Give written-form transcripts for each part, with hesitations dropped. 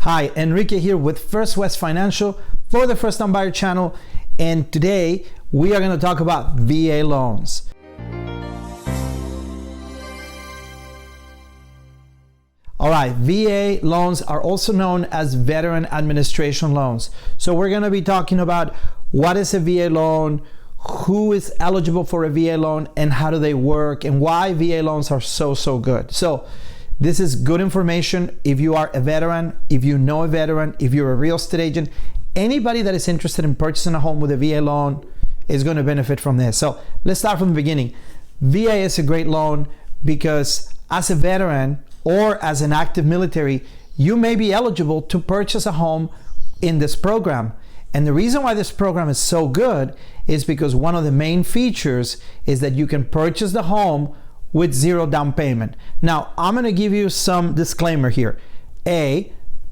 Hi, Enrique here with First West Financial for the First Time Buyer channel, and today we are going to talk about VA loans. All right, VA loans are also known as Veteran Administration loans. So we're going to be talking about what is a VA loan, who is eligible for a VA loan, and how do they work, and why VA loans are so good. So this is good information if you are a veteran, if you know a veteran, if you're a real estate agent. Anybody that is interested in purchasing a home with a VA loan is going to benefit from this. So let's start from the beginning. VA is a great loan because as a veteran or as an active military, you may be eligible to purchase a home in this program. And the reason why this program is so good is because one of the main features is that you can purchase the home with zero down payment. Now, I'm going to give you some disclaimer here.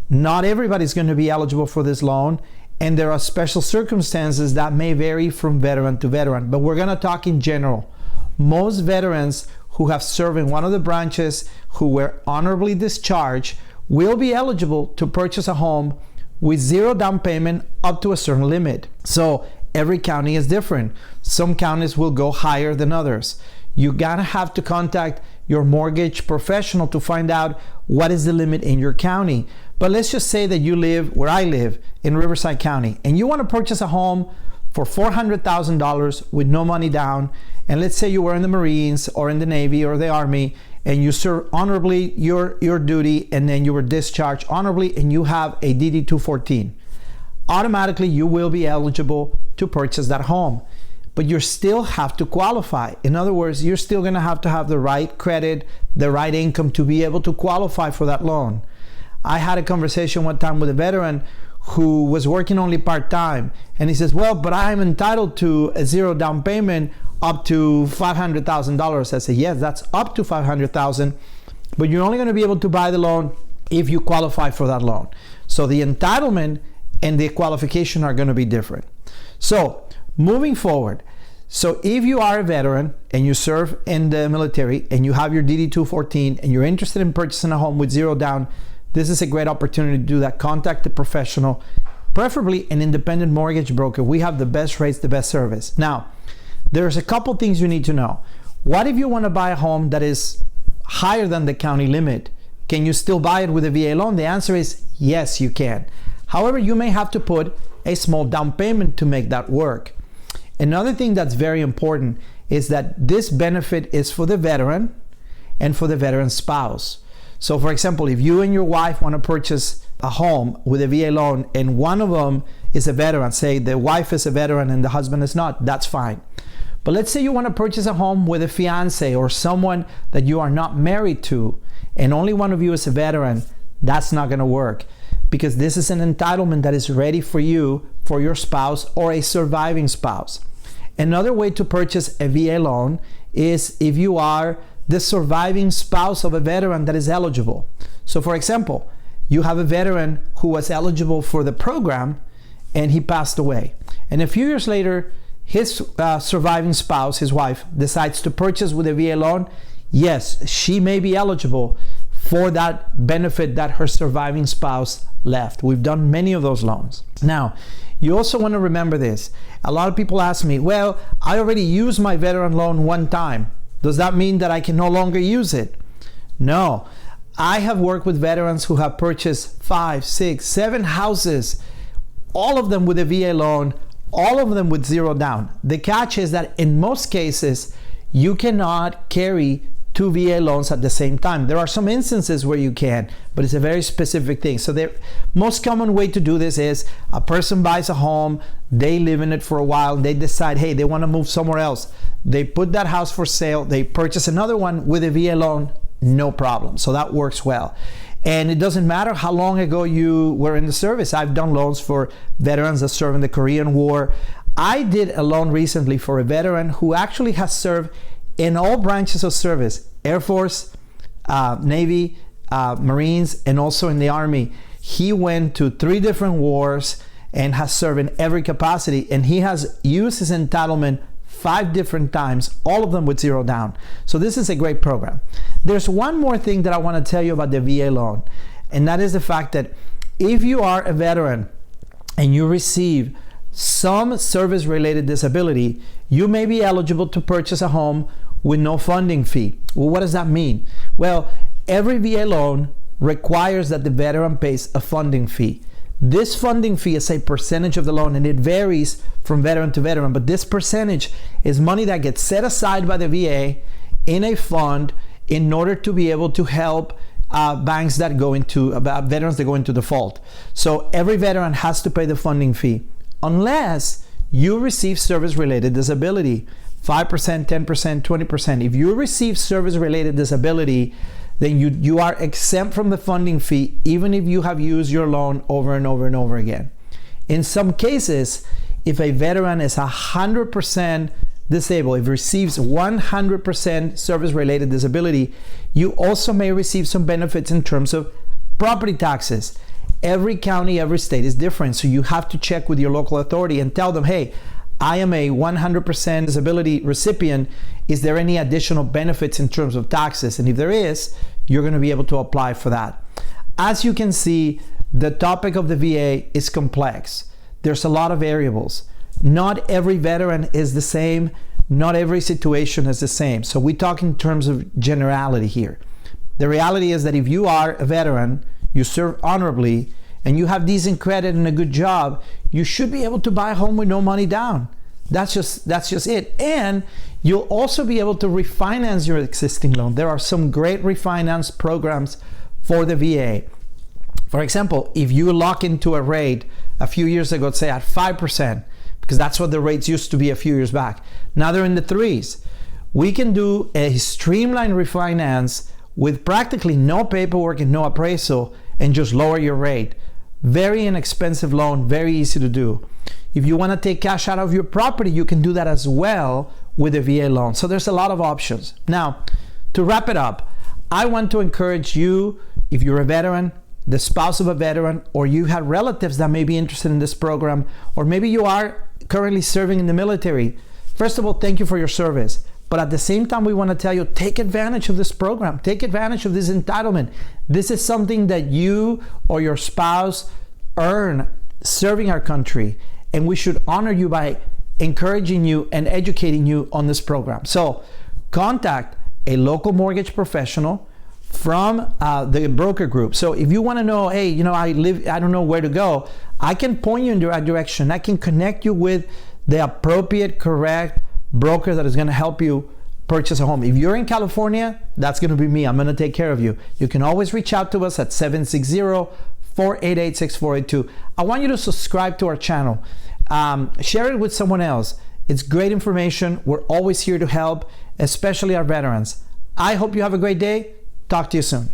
Not everybody's going to be eligible for this loan, and there are special circumstances that may vary from veteran to veteran, but we're going to talk in general. Most veterans who have served in one of the branches, who were honorably discharged, will be eligible to purchase a home with zero down payment up to a certain limit. So every county is different. Some counties will go higher than others. You gotta have to contact your mortgage professional to find out what is the limit in your county. But let's just say that you live where I live in Riverside County and you want to purchase a home for $400,000 with no money down. And let's say you were in the Marines or in the Navy or the Army and you served honorably your duty, and then you were discharged honorably and you have a DD-214. Automatically you will be eligible to purchase that home. But you still have to qualify. In other words, you're still going to have the right credit, the right income to be able to qualify for that loan. I had a conversation one time with a veteran who was working only part-time, and he says, well, but I'm entitled to a zero down payment up to $500,000. I said, yes, that's up to $500,000, but you're only going to be able to buy the loan if you qualify for that loan. So the entitlement and the qualification are going to be different. So moving forward, so if you are a veteran and you serve in the military and you have your DD-214 and you're interested in purchasing a home with zero down, this is a great opportunity to do that. Contact a professional, preferably an independent mortgage broker. We have the best rates, the best service. Now, there's a couple things you need to know. What if you want to buy a home that is higher than the county limit? Can you still buy it with a VA loan? The answer is yes, you can. However, you may have to put a small down payment to make that work. Another thing that's very important is that this benefit is for the veteran and for the veteran's spouse. So for example, if you and your wife want to purchase a home with a VA loan and one of them is a veteran, say the wife is a veteran and the husband is not, that's fine. But let's say you want to purchase a home with a fiance or someone that you are not married to and only one of you is a veteran, that's not going to work, because this is an entitlement that is ready for you, for your spouse or a surviving spouse. Another way to purchase a VA loan is if you are the surviving spouse of a veteran that is eligible. So for example, you have a veteran who was eligible for the program and he passed away. And a few years later, his surviving spouse, his wife, decides to purchase with a VA loan. Yes, she may be eligible for that benefit that her surviving spouse left. We've done many of those loans. Now, you also want to remember this. A lot of people ask me, well, I already used my veteran loan one time. Does that mean that I can no longer use it? No. I have worked with veterans who have purchased 5, 6, 7 houses, all of them with a VA loan, all of them with zero down. The catch is that in most cases, you cannot carry 2 VA loans at the same time. There are some instances where you can, but it's a very specific thing. So the most common way to do this is a person buys a home, they live in it for a while, they decide, hey, they want to move somewhere else. They put that house for sale, they purchase another one with a VA loan, no problem. So that works well. And it doesn't matter how long ago you were in the service. I've done loans for veterans that served in the Korean War. I did a loan recently for a veteran who actually has served in all branches of service, Air Force, Navy, Marines, and also in the Army. He went to 3 different wars and has served in every capacity, and he has used his entitlement 5 different times, all of them with zero down. So this is a great program. There's one more thing that I want to tell you about the VA loan, and that is the fact that if you are a veteran and you receive some service-related disability, you may be eligible to purchase a home with no funding fee. Well, what does that mean? Well, every VA loan requires that the veteran pays a funding fee. This funding fee is a percentage of the loan, and it varies from veteran to veteran, but this percentage is money that gets set aside by the VA in a fund in order to be able to help veterans that go into default. So every veteran has to pay the funding fee unless you receive service-related disability, 5%, 10%, 20%. If you receive service-related disability, then you are exempt from the funding fee even if you have used your loan over and over and over again. In some cases, if a veteran is 100% disabled, if receives 100% service-related disability, you also may receive some benefits in terms of property taxes. Every county, every state is different, so you have to check with your local authority and tell them, hey, I am a 100% disability recipient. Is there any additional benefits in terms of taxes? And if there is, you're going to be able to apply for that. As you can see, the topic of the VA is complex. There's a lot of variables. Not every veteran is the same. Not every situation is the same. So we talk in terms of generality here. The reality is that if you are a veteran, you serve honorably, and you have decent credit and a good job, you should be able to buy a home with no money down. That's just it. And you'll also be able to refinance your existing loan. There are some great refinance programs for the VA. For example, if you lock into a rate a few years ago, say at 5%, because that's what the rates used to be a few years back. Now they're in the 3s. We can do a streamlined refinance with practically no paperwork and no appraisal and just lower your rate. Very inexpensive loan, very easy to do. If you want to take cash out of your property, you can do that as well with a VA loan. So there's a lot of options. Now, to wrap it up, I want to encourage you, if you're a veteran, the spouse of a veteran, or you have relatives that may be interested in this program, or maybe you are currently serving in the military. First of all, thank you for your service. But at the same time, we want to tell you, take advantage of this program. Take advantage of this entitlement. This is something that you or your spouse earn serving our country. And we should honor you by encouraging you and educating you on this program. So contact a local mortgage professional from the broker group. So if you want to know, hey, I don't know where to go, I can point you in the right direction. I can connect you with the appropriate, correct broker that is going to help you purchase a home. If you're in California, that's going to be me. I'm going to take care of you. You can always reach out to us at 760-488-6482. I want you to subscribe to our channel. Share it with someone else. It's great information. We're always here to help, especially our veterans. I hope you have a great day. Talk to you soon.